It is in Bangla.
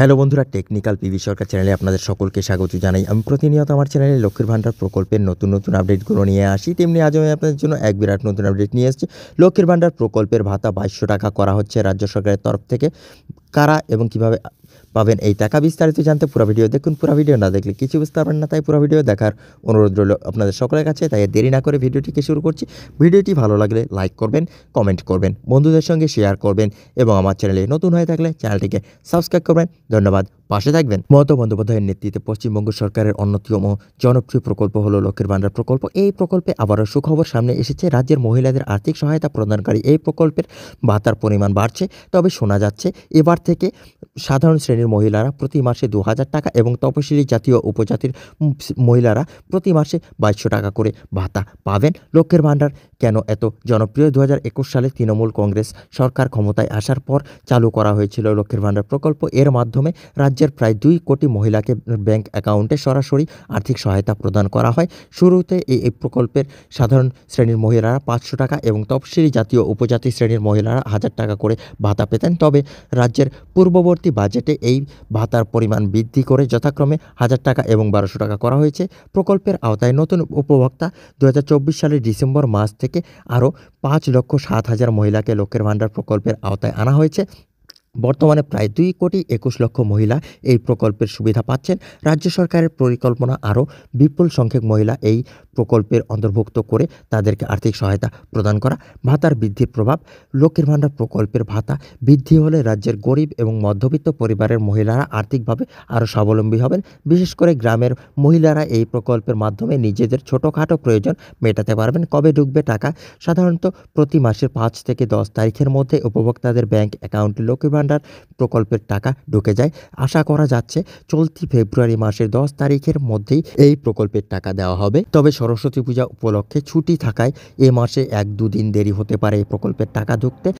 হ্যালো বন্ধুরা, টেকনিক্যাল পিভি সরকার চ্যানেলে আপনাদের সকলকে স্বাগত জানাই। আমি প্রতিনিয়ত আমার চ্যানেলে লক্ষ্মীর ভান্ডার প্রকল্পের নতুন আপডেটগুলো নিয়ে আসি। তেমনি আজ আমি আপনাদের জন্য এক বিরাট নতুন আপডেট নিয়ে এসেছি। লক্ষ্মীর ভান্ডার প্রকল্পের ভাতা 2200 টাকা করা হচ্ছে রাজ্য সরকারের তরফ থেকে। কারা এবং কিভাবে পাবেন এই টাকা বিস্তারিত জানতে পুরো ভিডিও দেখুন। পুরো ভিডিও না দেখলে কিছু বুঝতে পারবেন না, তাই পুরো ভিডিও দেখার অনুরোধ রইল আপনাদের সকলের কাছে। তাই দেরি না করে ভিডিওটিকে শুরু করছি। ভিডিওটি ভালো লাগলে লাইক করবেন, কমেন্ট করবেন, বন্ধুদের সঙ্গে শেয়ার করবেন এবং আমার চ্যানেলে নতুন হয়ে থাকলে চ্যানেলটিকে সাবস্ক্রাইব করবেন। ধন্যবাদ, পাশে থাকবেন। মমতা বন্দ্যোপাধ্যায়ের নেতৃত্বে পশ্চিমবঙ্গ সরকারের অন্যতম জনপ্রিয় প্রকল্প হলো লক্ষ্মীর ভান্ডার প্রকল্প। এই প্রকল্পে আবারও সুখবর সামনে এসেছে। রাজ্যের মহিলাদের আর্থিক সহায়তা প্রদানকারী এই প্রকল্পের ভাতার পরিমাণ বাড়ছে। তবে শোনা যাচ্ছে এবার থেকে সাধারণ শ্রেণীর মহিলারা প্রতি মাসে 2000 টাকা এবং তপশিলি জাতীয় উপজাতির মহিলারা প্রতি মাসে 2200 টাকা করে ভাতা পাবেন। লক্ষ্মীর ভান্ডার কেন এত জনপ্রিয়? 2021 সালে তৃণমূল কংগ্রেস সরকার ক্ষমতায় আসার পর চালু করা হয়েছিল লক্ষ্মীর ভান্ডার প্রকল্প। এর মাধ্যমে রাজ্যের প্রায় 2 কোটি মহিলাকে ব্যাংক অ্যাকাউন্টে সরাসরি আর্থিক সহায়তা প্রদান করা হয়। শুরুতে এই প্রকল্পের সাধারণ শ্রেণীর মহিলারা 500 টাকা এবং তফসিলি জাতীয় উপজাতি শ্রেণীর মহিলারা 1000 টাকা করে ভাতা পেতেন। তবে রাজ্যের পূর্ববর্তী বাজেটে এই ভাতার পরিমাণ বৃদ্ধি করে যথাক্রমে 1000 টাকা এবং 1200 টাকা করা হয়েছে। প্রকল্পের আওতায় নতুন উপভোক্তা 2024 সালের ডিসেম্বর মাস থেকে আরও 5,07,000 মহিলাকে লক্ষ্মীর ভান্ডার প্রকল্পের আওতায় আনা হয়েছে। বর্তমানে প্রায় 2 কোটি 21 লক্ষ মহিলা এই প্রকল্পের সুবিধা পাচ্ছেন। রাজ্য সরকারের পরিকল্পনা আরও বিপুল সংখ্যক মহিলা এই প্রকল্পের অন্তর্ভুক্ত করে তাদেরকে আর্থিক সহায়তা প্রদান করা। ভাতার বৃদ্ধির প্রভাব। লক্ষ্মীর ভান্ডার প্রকল্পের ভাতা বৃদ্ধি হলে রাজ্যের গরিব এবং মধ্যবিত্ত পরিবারের মহিলারা আর্থিকভাবে আরও স্বাবলম্বী হবেন। বিশেষ করে গ্রামের মহিলারা এই প্রকল্পের মাধ্যমে নিজেদের ছোটোখাটো প্রয়োজন মেটাতে পারবেন। কবে ঢুকবে টাকা? সাধারণত প্রতি মাসের 5 থেকে 10 তারিখের মধ্যে উপভোক্তাদের ব্যাংক অ্যাকাউন্টে লক্ষ্মীর ভান্ডার প্রকল্পের টাকা ঢুকে যায়। আশা করা যাচ্ছে চলতি ফেব্রুয়ারি মাসের 10 তারিখের মধ্যেই এই প্রকল্পের টাকা দেওয়া হবে। তবে সরস্বতী পূজা উপলক্ষে ছুটি থাকায় এ মাসে 1-2 দিন দেরি হতে পারে এই প্রকল্পের টাকা ঢুকতে।